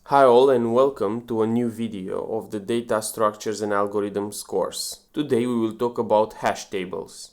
Hi all and welcome to a new video of the Data Structures and Algorithms course. Today we will talk about hash tables.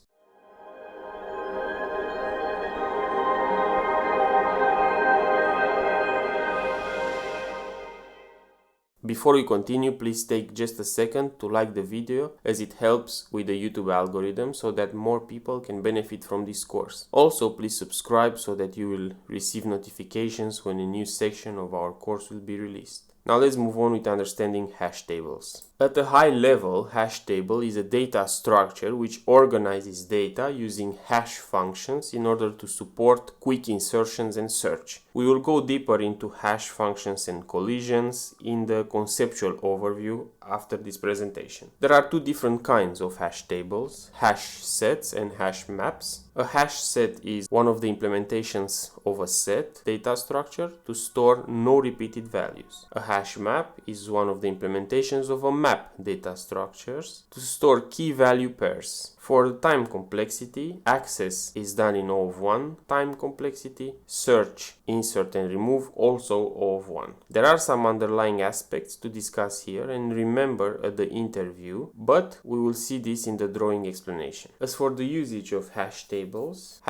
Before we continue, please take just a second to like the video as it helps with the YouTube algorithm so that more people can benefit from this course. Also, please subscribe so that you will receive notifications when a new section of our course will be released. Now let's move on with understanding hash tables. At a high level, hash table is a data structure which organizes data using hash functions in order to support quick insertions and search. We will go deeper into hash functions and collisions in the conceptual overview after this presentation. There are two different kinds of hash tables, hash sets and hash maps. A hash set is one of the implementations of a set data structure to store no repeated values. A hash map is one of the implementations of a map data structures to store key value pairs. For the time complexity, access is done in O of 1 time complexity, search, insert and remove also O of 1. There are some underlying aspects to discuss here and remember at the interview, but we will see this in the drawing explanation. As for the usage of hash tables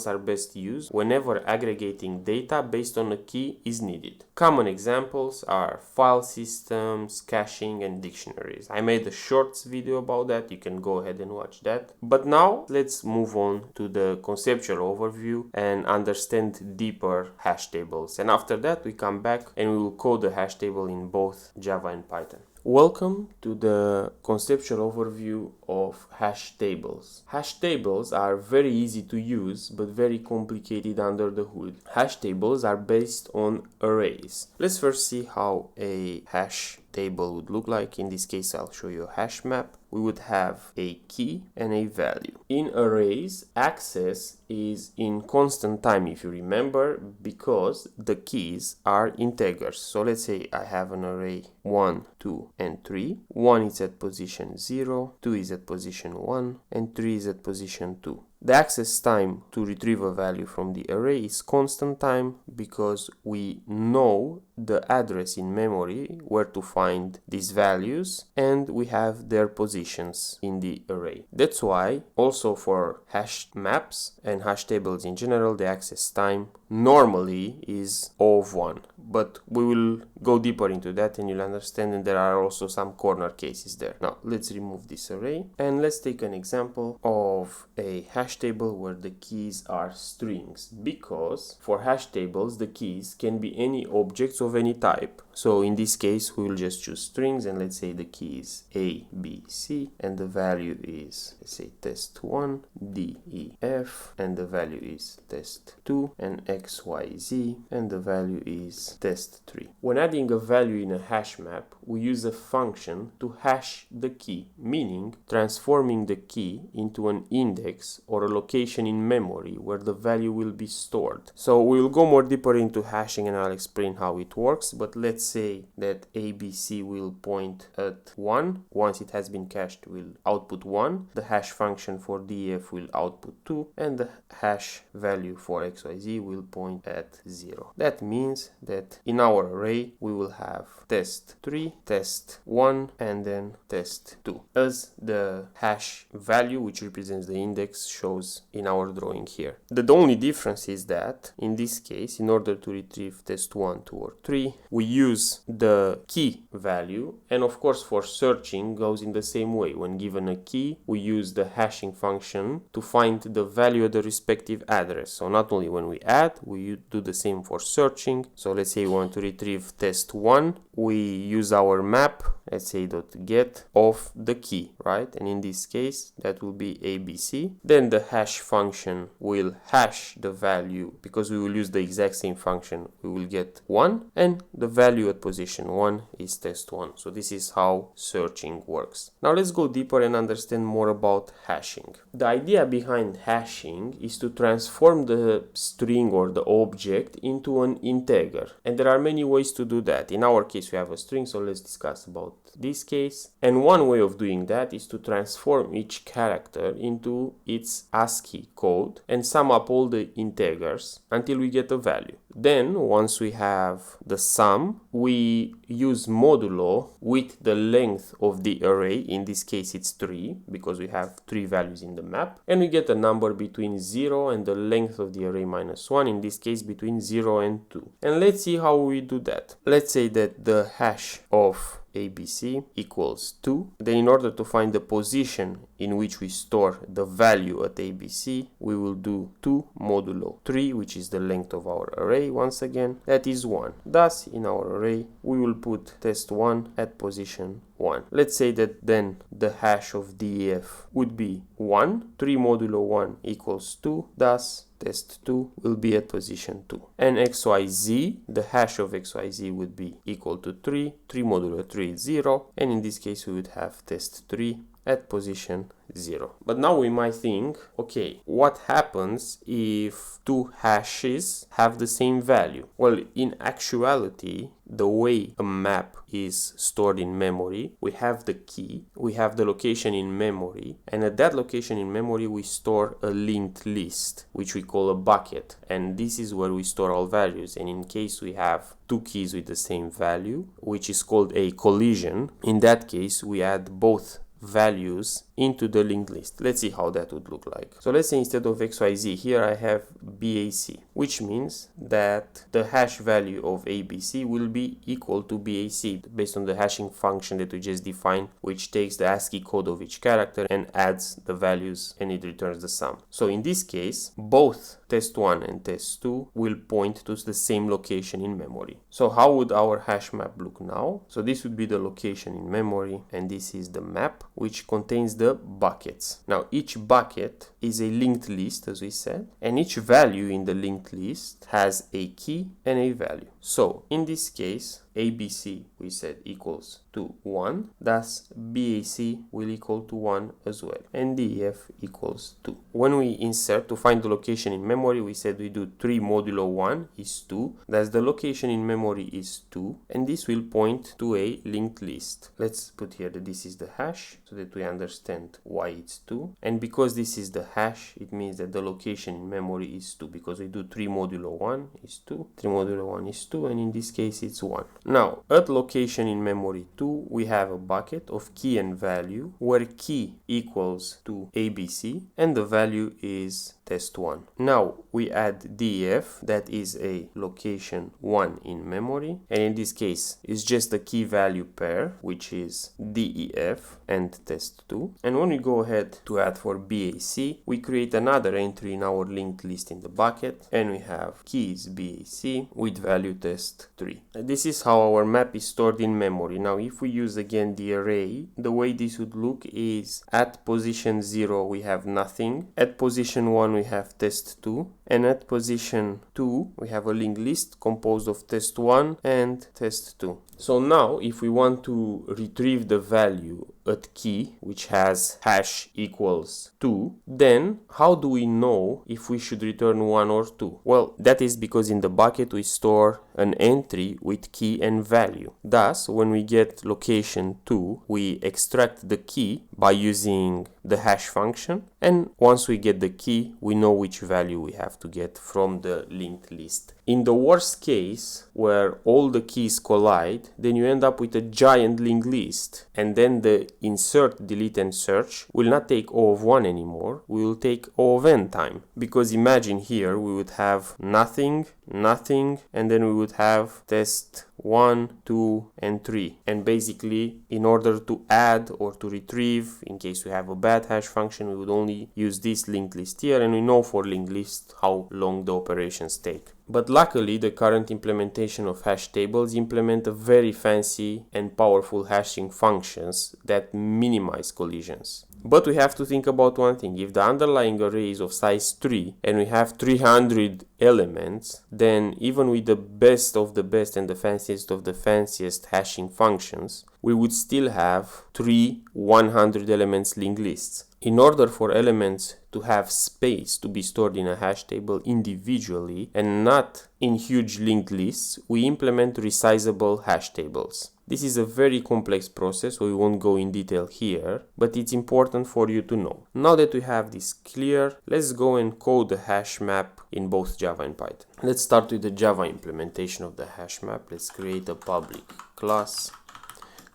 are best used whenever aggregating data based on a key is needed. Common examples are file systems, caching and dictionaries. I made a shorts video about that, you can go ahead and watch that. But now let's move on to the conceptual overview and understand deeper hash tables. And after that we come back and we will code the hash table in both Java and Python. Welcome to the conceptual overview of hash tables. Hash tables are very easy to use but very complicated under the hood. Hash tables are based on arrays. Let's first see how a hash table would look like. In this case, I'll show you a hash map. We would have a key and a value. In arrays, access is in constant time, if you remember, because the keys are integers. So let's say I have an array 1, 2, and 3. 1 is at position 0, 2 is at position 1, and 3 is at position 2. The access time to retrieve a value from the array is constant time because we know the address in memory where to find these values and we have their positions in the array. That's why also for hash maps and hash tables in general, the access time normally is O of 1. But we will go deeper into that and you'll understand, and there are also some corner cases there. Now let's remove this array and let's take an example of a hash table where the keys are strings, because for hash tables the keys can be any objects of any type. So in this case we will just choose strings and let's say the key is A, B, C and the value is, let's say, test1, D, E, F, and the value is test2, and X, Y, Z, and the value is test3. When adding a value in a hash map, we use a function to hash the key, meaning transforming the key into an index or a location in memory where the value will be stored. So we will go more deeper into hashing and I'll explain how it works, but let's say that ABC will point at 1. Once it has been cached, will output 1. The hash function for DEF will output 2, and the hash value for XYZ will point at 0. That means that in our array we will have test3, test1, and then test2 as the hash value, which represents the index, shows in our drawing here. The only difference is that in this case, in order to retrieve test1, 2, or 3, we use the key value, and of course for searching goes in the same way. When given a key, we use the hashing function to find the value at the respective address. So not only when we add, we do the same for searching. So let's say we want to retrieve test1, we use our map, let's say .get of the key, right? And in this case that will be ABC. Then the hash function will hash the value, because we will use the exact same function, we will get 1, and the value at position 1 is test1. So this is how searching works. Now let's go deeper and understand more about hashing. The idea behind hashing is to transform the string or the object into an integer, and there are many ways to do that. In our case we have a string, so let's discuss about this case. And one way of doing that is to transform each character into its ASCII code and sum up all the integers until we get a value. Then once we have the sum, we use modulo with the length of the array. In this case it's 3 because we have 3 values in the map, and we get a number between 0 and the length of the array minus 1, in this case between 0 and 2. And let's see how we do that. Let's say that the hash of ABC equals 2. Then in order to find the position in which we store the value at ABC, we will do 2 modulo 3, which is the length of our array once again, that is 1. Thus in our array we will put test1 at position 1. Let's say that then the hash of DEF would be 1. 3 modulo 1 equals 2, thus test2 will be at position 2. And XYZ, the hash of XYZ would be equal to 3. 3 modulo 3 is 0, and in this case we would have test3 at position 0. But now we might think, okay, what happens if two hashes have the same value? Well, in actuality, the way a map is stored in memory, we have the key, we have the location in memory, and at that location in memory we store a linked list, which we call a bucket, and this is where we store all values. And in case we have two keys with the same value, which is called a collision, in that case we add both values into the linked list. Let's see how that would look like. So let's say instead of XYZ here I have BAC, which means that the hash value of ABC will be equal to BAC based on the hashing function that we just defined, which takes the ASCII code of each character and adds the values and it returns the sum. So in this case, both test1 and test2 will point to the same location in memory. So how would our hash map look now? So this would be the location in memory, and this is the map, which contains the buckets. Now each bucket is a linked list, as we said, and each value in the linked list has a key and a value. So in this case, ABC we said equals to 1, thus BAC will equal to 1 as well, and DEF equals 2. When we insert to find the location in memory, we said we do 3 modulo 1 is 2, thus the location in memory is 2, and this will point to a linked list. Let's put here that this is the hash so that we understand why it's 2, and because this is the hash, it means that the location in memory is 2, because we do 3 modulo 1 is 2, 3 modulo 1 is 2, and in this case it's 1. Now, at location in memory 2, we have a bucket of key and value, where key equals to ABC and the value is test1. Now we add DEF, that is a location 1 in memory, and in this case it's just a key value pair, which is DEF and test2. And when we go ahead to add for BAC, we create another entry in our linked list in the bucket, and we have keys BAC with value test3. This is how our map is stored in memory. Now if we use again the array, the way this would look is at position 0 we have nothing, at position 1 we have test2, and at position 2 we have a linked list composed of test1 and test2. So now if we want to retrieve the value at key, which has hash equals 2, then how do we know if we should return 1 or 2? Well, that is because in the bucket we store an entry with key and value. Thus, when we get location 2, we extract the key by using the hash function, and once we get the key, we know which value we have to get from the linked list. In the worst case, where all the keys collide, then you end up with a giant linked list, and then the insert, delete and search will not take O of 1 anymore, we will take O of n time. Because imagine here we would have nothing, nothing, and then we would have test 1, 2 and 3, and basically in order to add or to retrieve, in case we have a bad hash function, we would only use this linked list here, and we know for linked list how long the operations take. But luckily the current implementation of hash tables implement a very fancy and powerful hashing functions that minimize collisions. But we have to think about one thing. If the underlying array is of size 3 and we have 300 elements, then even with the best of the best and the fanciest of the fanciest hashing functions, we would still have 3 100 elements linked lists. In order for elements to have space to be stored in a hash table individually and not in huge linked lists, we implement resizable hash tables. This is a very complex process, so we won't go in detail here, but it's important for you to know. Now that we have this clear, let's go and code the hash map in both Java and Python. Let's start with the Java implementation of the hash map. Let's create a public class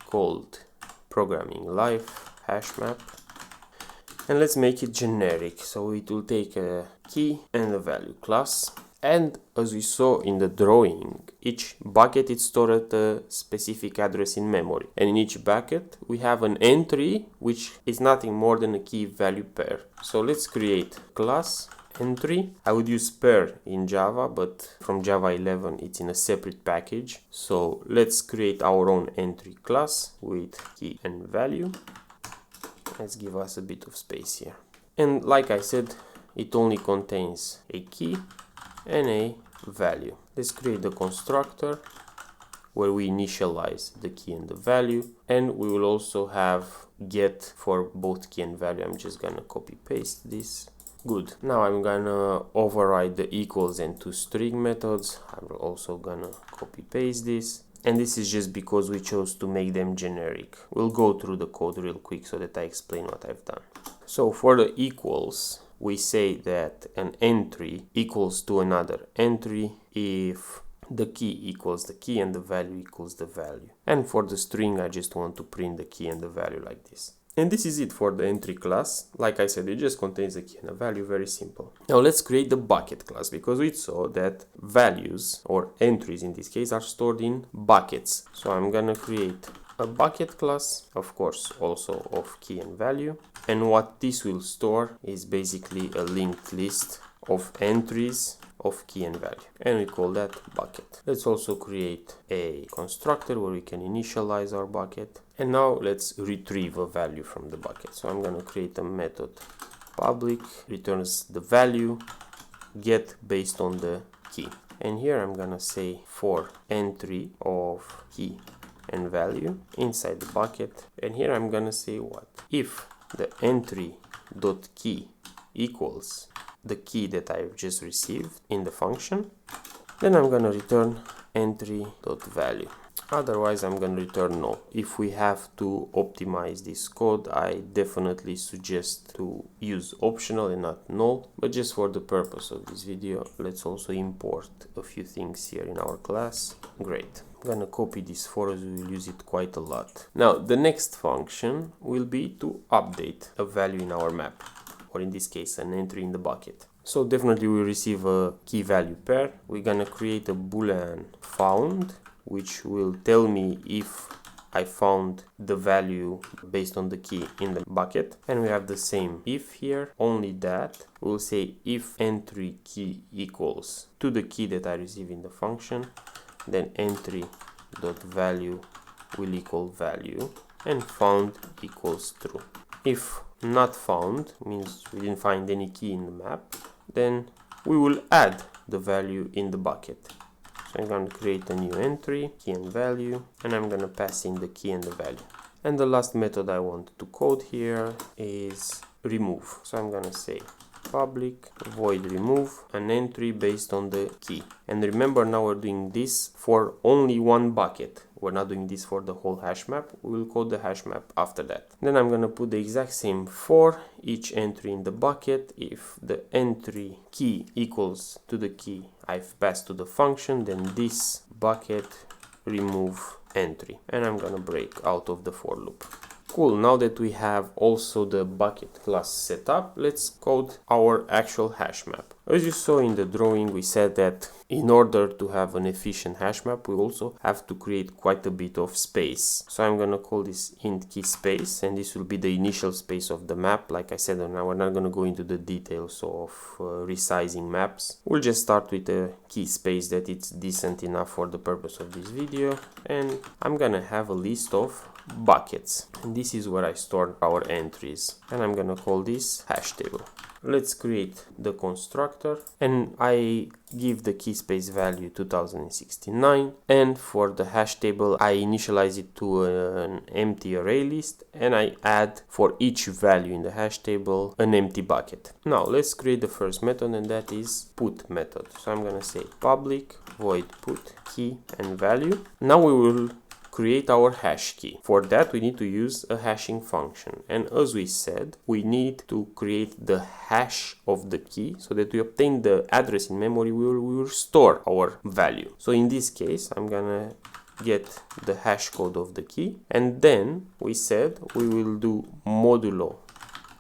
called programming life hash map. And let's make it generic, so it will take a key and a value class. And as we saw in the drawing, each bucket is stored at a specific address in memory. And in each bucket, we have an entry, which is nothing more than a key value pair. So let's create class entry. I would use pair in Java, but from Java 11, it's in a separate package. So let's create our own entry class with key and value. Let's give us a bit of space here. And like I said, it only contains a key and a value. Let's create the constructor where we initialize the key and the value, and we will also have get for both key and value. I'm just gonna copy paste this. Good. Now I'm gonna override the equals and toString methods. I'm also gonna copy paste this. And this is just because we chose to make them generic. We'll go through the code real quick so that I explain what I've done. So for the equals, we say that an entry equals to another entry if the key equals the key and the value equals the value. And for the string, I just want to print the key and the value like this. And this is it for the entry class. Like I said, it just contains a key and a value, very simple. Now let's create the bucket class, because we saw that values, or entries in this case, are stored in buckets. So I'm gonna create a bucket class, of course, also of key and value. And what this will store is basically a linked list of entries of key and value, and we call that bucket. Let's also create a constructor where we can initialize our bucket. And now let's retrieve a value from the bucket. So I'm going to create a method public returns the value get based on the key. And here I'm going to say for entry of key and value inside the bucket. And here I'm going to say what? If the entry.key equals the key that I've just received in the function, then I'm going to return entry.value. Otherwise, I'm going to return null. If we have to optimize this code, I definitely suggest to use optional and not null. But just for the purpose of this video, let's also import a few things here in our class. Great. I'm going to copy this for us, we will use it quite a lot. Now, the next function will be to update a value in our map, or in this case, an entry in the bucket. So definitely we receive a key value pair. We're going to create a boolean found, which will tell me if I found the value based on the key in the bucket. And we have the same if here, only that we'll say if entry key equals to the key that I receive in the function, then entry.value will equal value and found equals true. If not found means we didn't find any key in the map, then we will add the value in the bucket. So I'm going to create a new entry, key and value, and I'm going to pass in the key and the value. And the last method I want to code here is remove. So I'm going to say public void remove an entry based on the key. And remember, now we're doing this for only one bucket. We're not doing this for the whole hash map. We will code the hash map after that. Then I'm going to put the exact same for each entry in the bucket. If the entry key equals to the key I've passed to the function, then this bucket remove entry. And I'm going to break out of the for loop. Cool, now that we have also the bucket class set up, let's code our actual hash map. As you saw in the drawing, we said that in order to have an efficient hash map, we also have to create quite a bit of space. So I'm going to call this int key space, and this will be the initial space of the map. Like I said, now we're not going to go into the details of resizing maps. We'll just start with a key space that it's decent enough for the purpose of this video. And I'm going to have a list of buckets, and this is where I store our entries, and I'm gonna call this hash table. Let's create the constructor, and I give the key space value 2069, and for the hash table I initialize it to an empty array list, and I add for each value in the hash table an empty bucket. Now let's create the first method, and that is put method. So I'm gonna say public void put key and value. Now we will create our hash key. For that we need to use a hashing function, and as we said, we need to create the hash of the key so that we obtain the address in memory we will store our value. So in this case I'm gonna get the hash code of the key, and then we said we will do modulo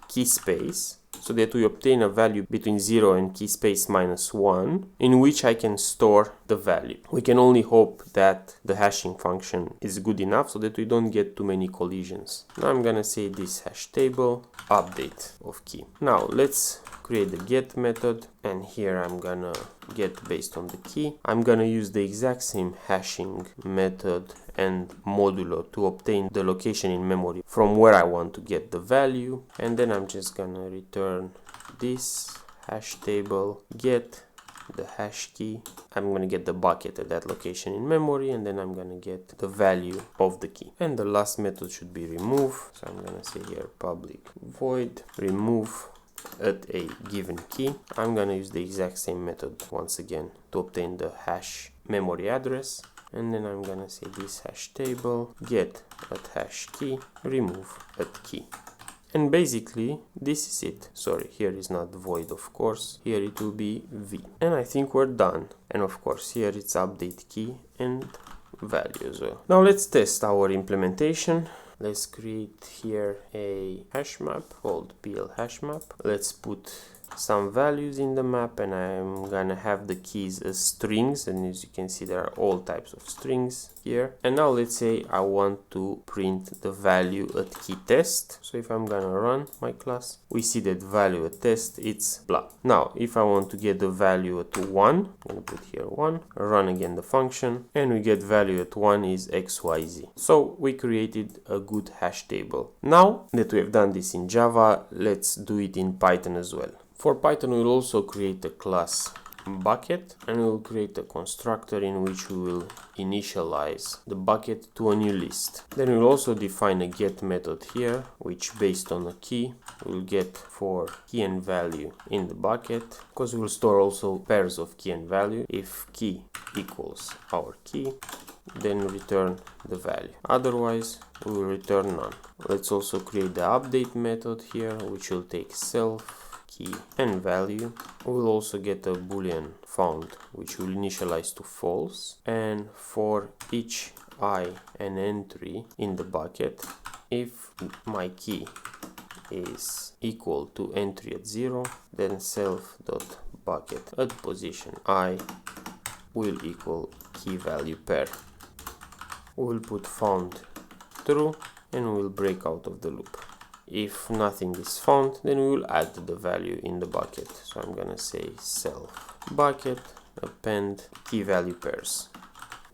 key space so that we obtain a value between 0 and key space -1 in which I can store the value. We can only hope that the hashing function is good enough so that we don't get too many collisions. Now I'm gonna say this hash table update of key. Now let's create the get method, and here I'm gonna get based on the key. I'm gonna use the exact same hashing method and modulo to obtain the location in memory from where I want to get the value, and then I'm just gonna return this hash table get the hash key. I'm gonna get the bucket at that location in memory, and then I'm gonna get the value of the key. And the last method should be remove, so I'm gonna say here public void remove at a given key. I'm gonna use the exact same method once again to obtain the hash memory address, and then I'm gonna say this hash table get at hash key remove at key. And basically this is it. Sorry, here is not void, of course, here it will be v, and I think we're done. And of course here it's update key and value as well. Now let's test our implementation. Let's create here a hash map called pl hash map. Let's put some values in the map, and I'm gonna have the keys as strings, and as you can see there are all types of strings here. And now let's say I want to print the value at key test. So if I'm gonna run my class, we see that value at test it's blah. Now if I want to get the value at 1, I'm gonna put here 1, run again the function, and we get value at 1 is xyz. So we created a good hash table. Now that we have done this in Java, let's do it in Python as well. For Python, we'll also create a class bucket, and we'll create a constructor in which we will initialize the bucket to a new list. Then we'll also define a get method here, which based on a key we'll get for key and value in the bucket, because we'll store also pairs of key and value. If key equals our key, then return the value, otherwise we will return none. Let's also create the update method here, which will take self key and value. We'll also get a boolean found, which will initialize to false, and for each I and entry in the bucket, if my key is equal to entry at 0, then self.bucket at position I will equal key value pair. We'll put found true, and we'll break out of the loop. If nothing is found, then we will add the value in the bucket. So I'm gonna say self bucket append key value pairs.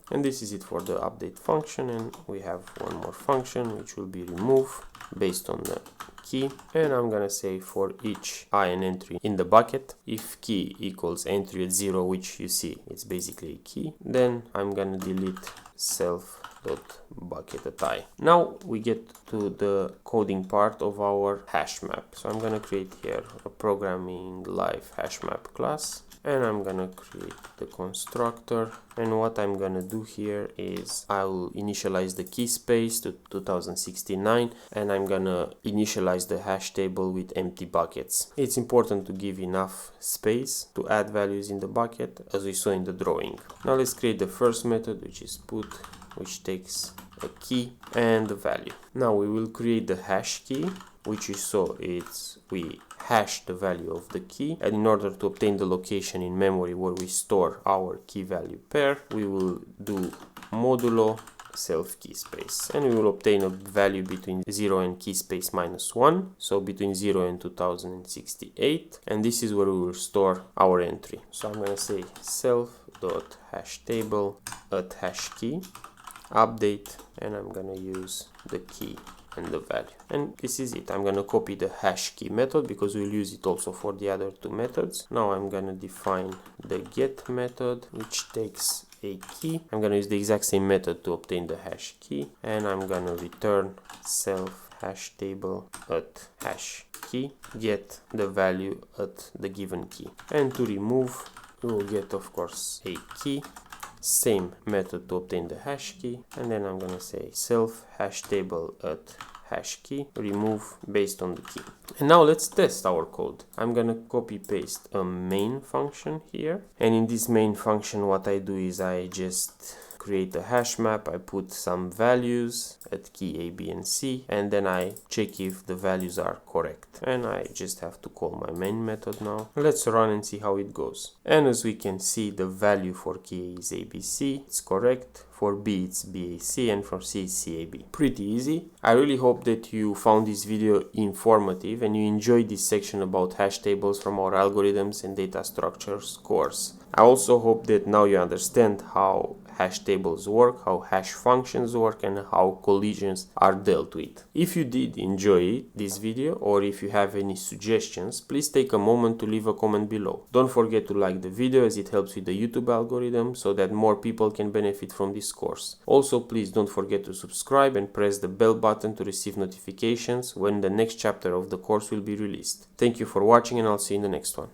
And this is it for the update function, and we have one more function which will be remove based on the key, and I'm gonna say for each I and entry in the bucket, if key equals entry at 0, which you see it's basically a key, then I'm gonna delete self.bucket at I. Now we get to the coding part of our hash map. So I'm gonna create here a programming live hash map class, and I'm gonna create the constructor, and what I'm gonna do here is I will initialize the key space to 2069, and I'm gonna initialize the hash table with empty buckets. It's important to give enough space to add values in the bucket, as we saw in the drawing. Now let's create the first method, which is put, which takes a key and the value. Now we will create the hash key, which you saw we hash the value of the key, and in order to obtain the location in memory where we store our key value pair, we will do modulo self key space, and we will obtain a value between 0 and key space -1, so between 0 and 2068, and this is where we will store our entry. So I'm gonna say self.hashtable at hash key update, and I'm gonna use the key and the value. And this is it. I'm going to copy the hash key method because we'll use it also for the other two methods. Now I'm going to define the get method, which takes a key. I'm going to use the exact same method to obtain the hash key, and I'm going to return self hash table at hash key, get the value at the given key. And to remove, we will get, of course, a key. Same method to obtain the hash key, and then I'm gonna say self hash table at hash key, remove based on the key. And now let's test our code. I'm gonna copy paste a main function here, and in this main function what I do is I just create a hash map, I put some values at key A, B, and C, and then I check if the values are correct. And I just have to call my main method now. Let's run and see how it goes. And as we can see, the value for key A is ABC, it's correct. For B it's BAC, and for C it's CAB. Pretty easy. I really hope that you found this video informative and you enjoyed this section about hash tables from our algorithms and data structures course. I also hope that now you understand how hash tables work, how hash functions work, and how collisions are dealt with. If you did enjoy this video, or if you have any suggestions, please take a moment to leave a comment below. Don't forget to like the video, as it helps with the YouTube algorithm so that more people can benefit from this course. Also, please don't forget to subscribe and press the bell button to receive notifications when the next chapter of the course will be released. Thank you for watching, and I'll see you in the next one.